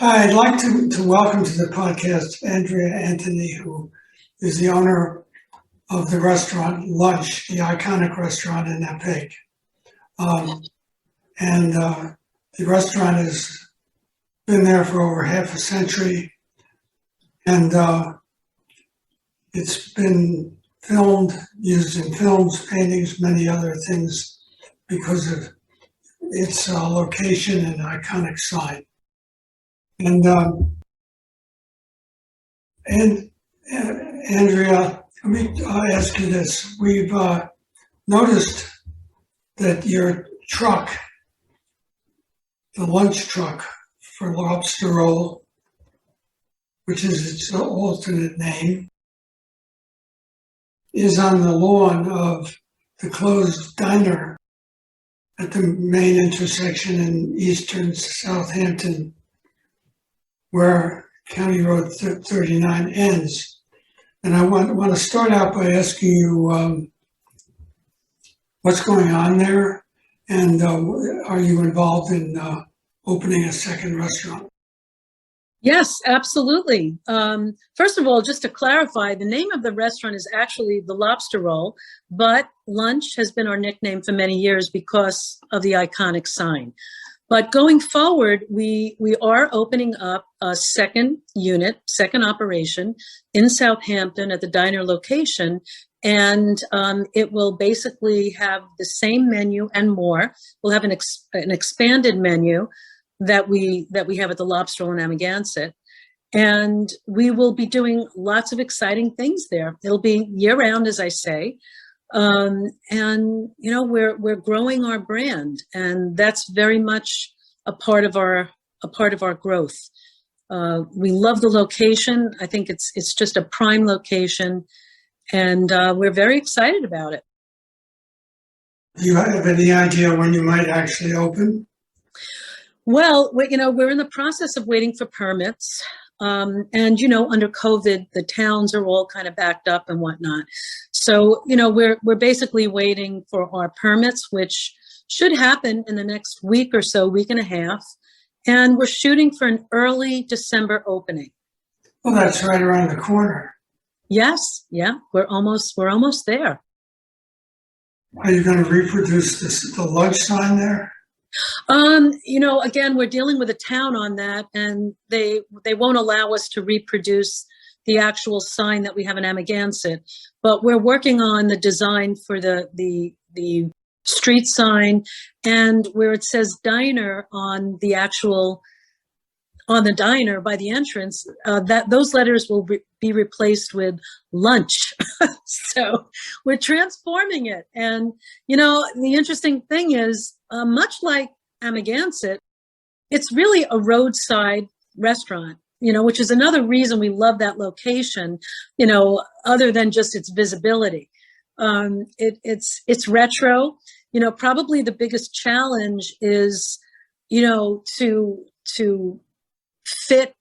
Hi, I'd like to welcome to the podcast Andrea Anthony, who is the owner of the restaurant Lunch, the iconic restaurant in Napeg. Um, and the restaurant has been there for over half a century, and it's been filmed, used in films, paintings, many other things because of its location and iconic sign. And and Andrea, let me ask you this. We've noticed that your truck, the lunch truck for Lobster Roll, which is its alternate name, is on the lawn of the closed diner at the main intersection in eastern Southampton, where County Road 39 ends. And I want to start out by asking you what's going on there, and are you involved in opening a second restaurant? Yes, absolutely. First of all, just to clarify, the name of the restaurant is actually the Lobster Roll, but Lunch has been our nickname for many years because of the iconic sign. But going forward, we are opening up a second unit, second operation in Southampton at the diner location. And it will basically have the same menu and more. We'll have an expanded menu that we have at the Lobster Roll in Amagansett. And we will be doing lots of exciting things there. It'll be year round, as I say. And you know, we're growing our brand, and that's very much a part of our growth. We love the location. I think it's just a prime location, and we're very excited about it. Do you have any idea when you might actually open? Well, we're in the process of waiting for permits. And, under COVID, the towns are all kind of backed up and whatnot. So, we're basically waiting for our permits, which should happen in the next week or so, week and a half. And we're shooting for an early December opening. Well, that's right around the corner. Yes. Yeah. We're almost there. Are you going to reproduce the lunch sign there? Again, we're dealing with a town on that, and they won't allow us to reproduce the actual sign that we have in Amagansett. But we're working on the design for the street sign, and where it says diner on the diner by the entrance, that those letters will be replaced with lunch. So we're transforming it. And, the interesting thing is, much like Amagansett, it's really a roadside restaurant, which is another reason we love that location, other than just its visibility. It's retro. Probably the biggest challenge is, to fit,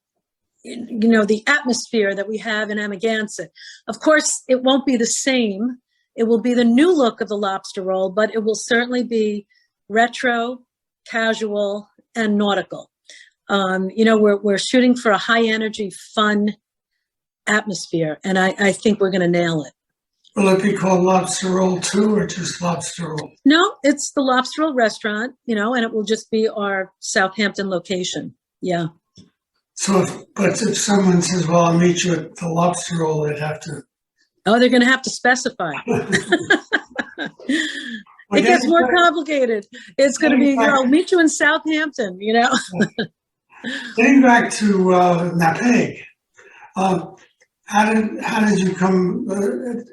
the atmosphere that we have in Amagansett. Of course, it won't be the same. It will be the new look of the Lobster Roll, but it will certainly be retro, casual, and nautical. We're shooting for a high energy, fun atmosphere, and I think we're going to nail it. Will it be called Lobster Roll 2 or just Lobster Roll? No, it's the Lobster Roll restaurant, and it will just be our Southampton location. Yeah. So, if someone says, well, I'll meet you at the Lobster Roll, they'd have to. Oh, they're going to have to specify. It gets more complicated. It's going to be, I'll meet you in Southampton, Getting back to Napeg, how did you come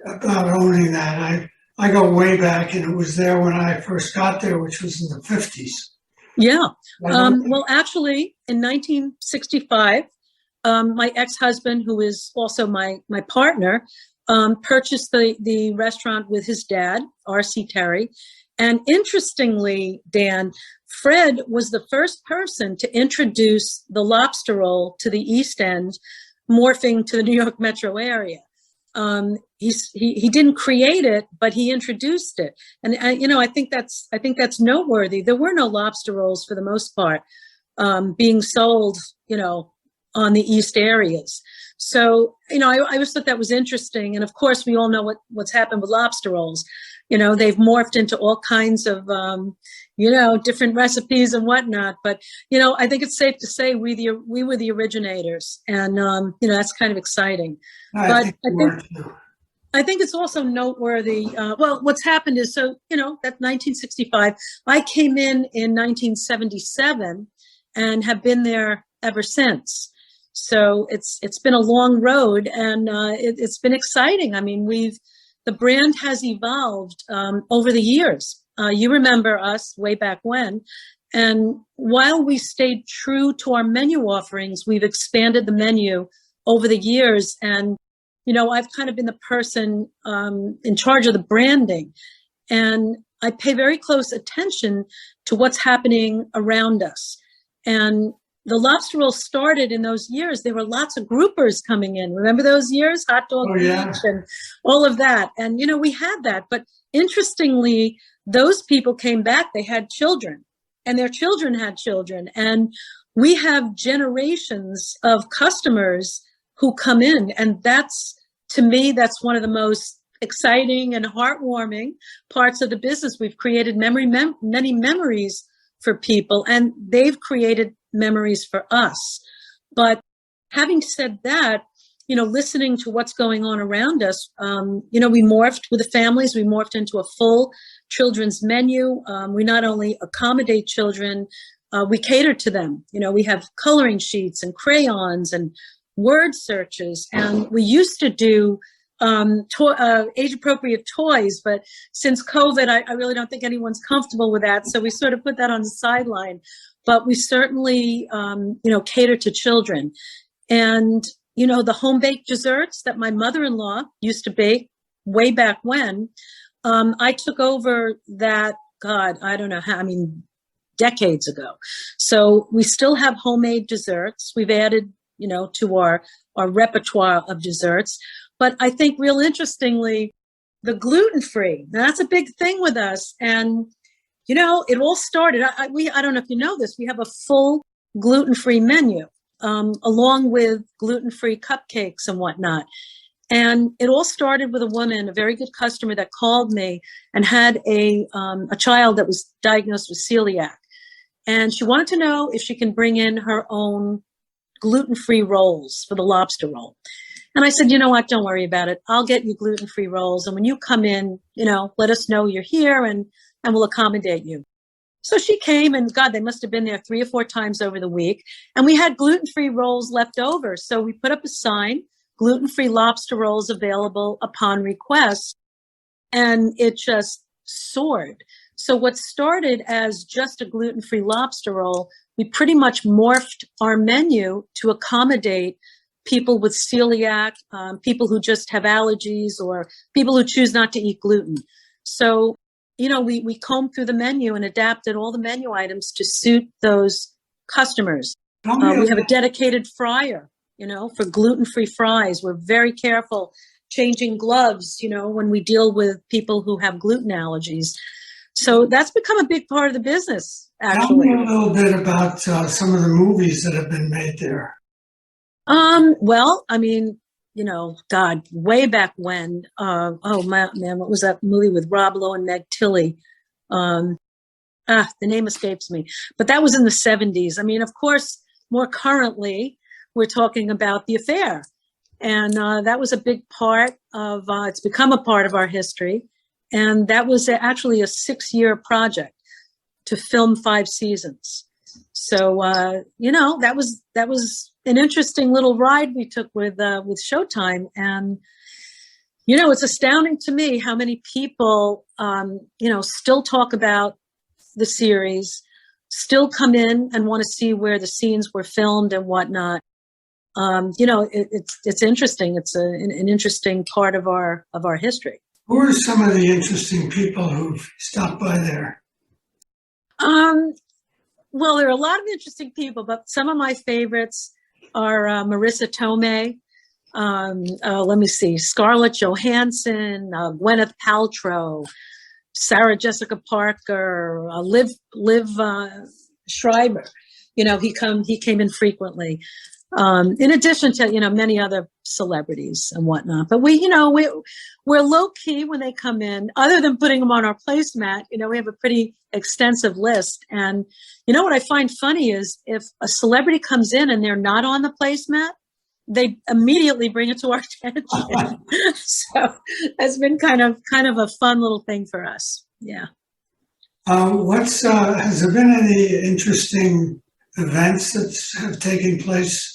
about owning that? I go way back, and it was there when I first got there, which was in the 50s. Yeah. Well, actually, in 1965, my ex-husband, who is also my partner, purchased the restaurant with his dad, R.C. Terry. And interestingly, Dan, Fred was the first person to introduce the Lobster Roll to the East End, morphing to the New York metro area. He didn't create it, but he introduced it. And I think that's noteworthy. There were no lobster rolls for the most part. being sold, on the East areas. So, I always thought that was interesting. And of course, we all know what's happened with lobster rolls. They've morphed into all kinds of, different recipes and whatnot. But, I think it's safe to say we were the originators. And, that's kind of exciting. I think it's also noteworthy. Well, what's happened is, so, that's 1965. I came in 1977 and have been there ever since. So it's been a long road, and it's been exciting. I mean, the brand has evolved over the years. You remember us way back when. And while we stayed true to our menu offerings, we've expanded the menu over the years. And, I've kind of been the person in charge of the branding. And I pay very close attention to what's happening around us. And the lobster roll started in those years. There were lots of groupers coming in. Remember those years? Hot dog beach and all of that. And, we had that. But interestingly, those people came back. They had children, and their children had children. And we have generations of customers who come in. And to me, that's one of the most exciting and heartwarming parts of the business. We've created many memories for people, and they've created memories for us. But having said that, listening to what's going on around us, we morphed with the families. We morphed into a full children's menu. We not only accommodate children, we cater to them. We have coloring sheets and crayons and word searches. And we used to do age-appropriate toys, but since COVID, I really don't think anyone's comfortable with that. So we sort of put that on the sideline. But we certainly, cater to children. And, the home-baked desserts that my mother-in-law used to bake way back when, I took over that, God, I don't know how, decades ago. So we still have homemade desserts. We've added, to our repertoire of desserts. But I think real interestingly, the gluten-free, that's a big thing with us. And, it all started, I don't know if you know this, we have a full gluten-free menu, along with gluten-free cupcakes and whatnot. And it all started with a woman, a very good customer, that called me and had a child that was diagnosed with celiac. And she wanted to know if she can bring in her own gluten-free rolls for the lobster roll. And I said, you know what, don't worry about it. I'll get you gluten-free rolls. And when you come in, let us know you're here, and we'll accommodate you. So she came, and God, they must have been there 3 or 4 times over the week. And we had gluten-free rolls left over. So we put up a sign, gluten-free lobster rolls available upon request. And it just soared. So what started as just a gluten-free lobster roll, we pretty much morphed our menu to accommodate people with celiac, people who just have allergies, or people who choose not to eat gluten. So, we combed through the menu and adapted all the menu items to suit those customers. We have a dedicated fryer, for gluten-free fries. We're very careful changing gloves, when we deal with people who have gluten allergies. So that's become a big part of the business, actually. Tell me a little bit about some of the movies that have been made there. Well, God, way back when, oh man, what was that movie with Rob Lowe and Meg Tilly? The name escapes me, but that was in the 70s. Of course, more currently, we're talking about The Affair. And that was a big part of, it's become a part of our history. And that was actually a 6-year project to film 5 seasons. So, that was an interesting little ride we took with Showtime. And, it's astounding to me how many people, still talk about the series, still come in and want to see where the scenes were filmed and whatnot. It's interesting. It's an interesting part of our history. Who are some of the interesting people who've stopped by there? Well, there are a lot of interesting people, but some of my favorites are Marissa Tomei. Let me see, Scarlett Johansson, Gwyneth Paltrow, Sarah Jessica Parker, Liv Schreiber. he came in frequently. In addition to, many other celebrities and whatnot. But we're low key when they come in, other than putting them on our placemat. We have a pretty extensive list. And what I find funny is if a celebrity comes in and they're not on the placemat, they immediately bring it to our attention. So it's been kind of a fun little thing for us. Yeah. Has there been any interesting events that have taken place?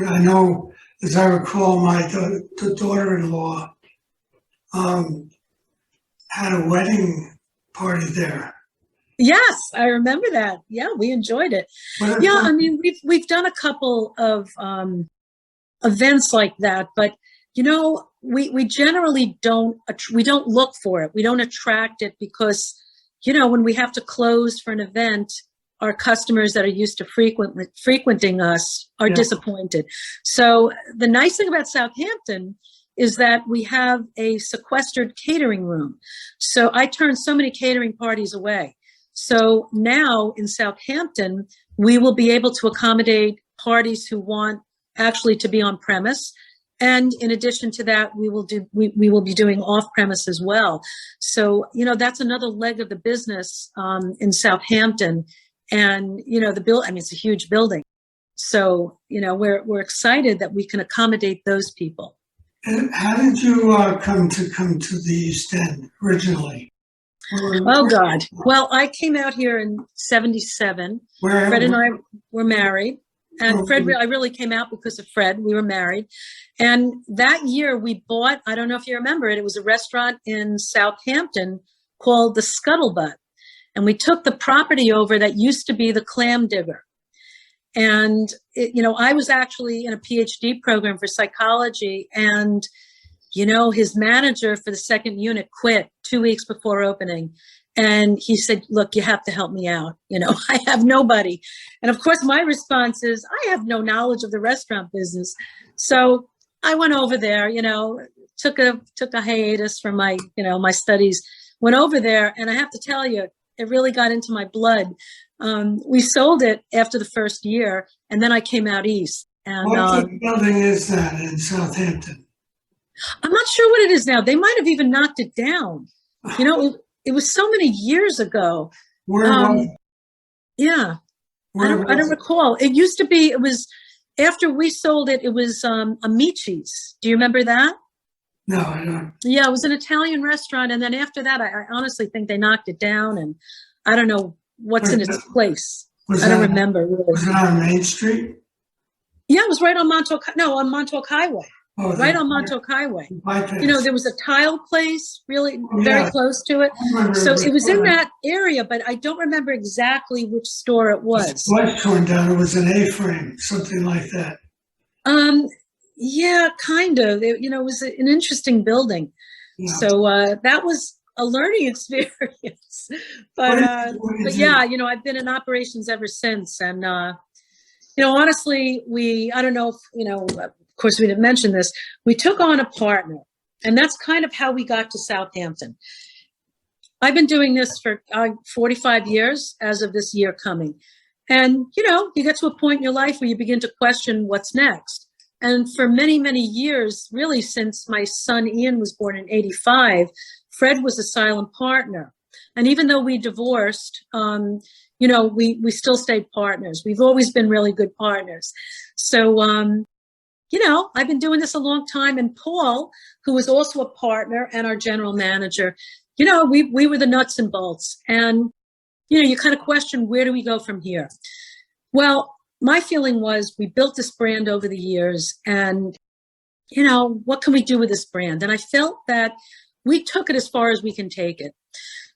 I know, as I recall, the daughter-in-law had a wedding party there. Yes, I remember that. Yeah, we enjoyed it. Yeah, I mean, we've done a couple of events like that, but we generally don't look for it. We don't attract it because when we have to close for an event, our customers that are used to frequenting us are disappointed. So the nice thing about Southampton is that we have a sequestered catering room. So I turn so many catering parties away. So now in Southampton, we will be able to accommodate parties who want actually to be on premise. And in addition to that, we will be doing off premise as well. So, that's another leg of the business in Southampton. And, it's a huge building. So, we're excited that we can accommodate those people. And how did you come to the East End originally? Oh, God. Well, I came out here in 1977. Fred and I were married. And Fred, I really came out because of Fred. We were married. And that year we bought, I don't know if you remember it was a restaurant in Southampton called the Scuttlebutt. And we took the property over that used to be the Clam Digger. And, I was actually in a PhD program for psychology. And, his manager for the second unit quit 2 weeks before opening. And he said, look, you have to help me out. I have nobody. And of course, my response is, I have no knowledge of the restaurant business. So I went over there, took a hiatus from my, my studies, went over there. And I have to tell you, it really got into my blood. We sold it after the first year, and then I came out east. And what building is that in Southampton? I'm not sure what it is now. They might have even knocked it down. It was so many years ago. Where was it? Yeah. I don't recall. It used to be, it was, after we sold it, it was Amici's. Do you remember that? No, I don't. Yeah, it was an Italian restaurant. And then after that, I honestly think they knocked it down. And I don't know what's in its place. I don't remember really. Was it on Main Street? Yeah, it was right on on Montauk Highway. Oh, right on Montauk Highway. Bypass. There was a tile place really very close to it. So it was in that area, but I don't remember exactly which store it was. It was torn down. It was an A-frame, something like that. Yeah, kind of. It was an interesting building. Yeah. So that was a learning experience. But yeah, I've been in operations ever since. And, honestly, I don't know if, of course, we didn't mention this. We took on a partner, and that's kind of how we got to Southampton. I've been doing this for 45 years as of this year coming. And, you get to a point in your life where you begin to question what's next. And for many, many years, really since my son Ian was born in 1985, Fred was a silent partner. And even though we divorced, we still stayed partners. We've always been really good partners. So, I've been doing this a long time, and Paul, who was also a partner and our general manager, we were the nuts and bolts. And, you kind of question, where do we go from here? Well, my feeling was we built this brand over the years, and, what can we do with this brand? And I felt that we took it as far as we can take it.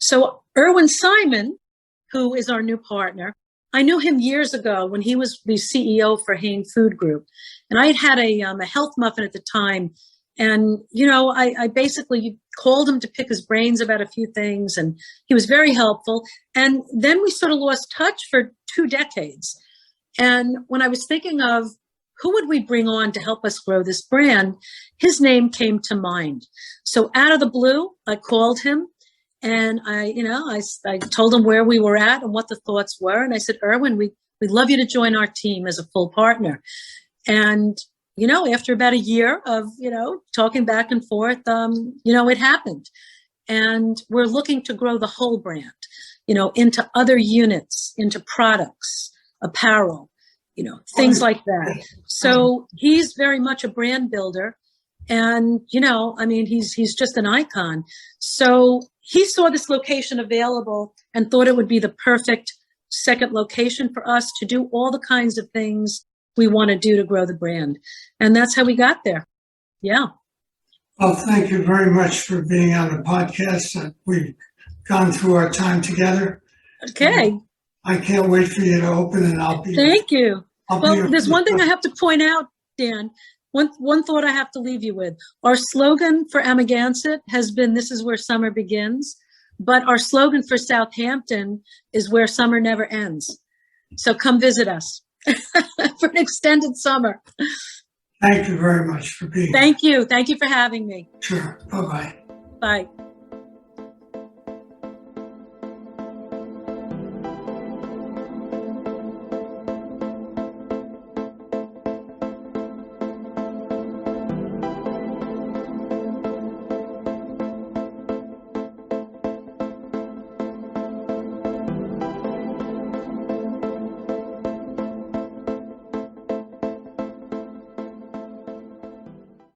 So Erwin Simon, who is our new partner, I knew him years ago when he was the CEO for Hain Food Group. And I had a health muffin at the time. And, I basically called him to pick his brains about a few things. And he was very helpful. And then we sort of lost touch for 2 decades. And when I was thinking of who would we bring on to help us grow this brand, his name came to mind. So out of the blue, I called him. And I told him where we were at and what the thoughts were. And I said, Erwin, we We'd love you to join our team as a full partner. And, after about a year of, talking back and forth, it happened. And we're looking to grow the whole brand, into other units, into products, apparel, things like that. So he's very much a brand builder. And, he's just an icon. So he saw this location available and thought it would be the perfect second location for us to do all the kinds of things we want to do to grow the brand. And that's how we got there. Yeah. Well, thank you very much for being on the podcast. We've gone through our time together. Okay. I can't wait for you to open, and I'll be. Thank you. Well, there's one thing I have to point out, Dan. One thought I have to leave you with. Our slogan for Amagansett has been, "This is where summer begins." But our slogan for Southampton is "Where summer never ends." So come visit us for an extended summer. Thank you very much for being here. Thank you. Thank you for having me. Sure. Bye-bye. Bye.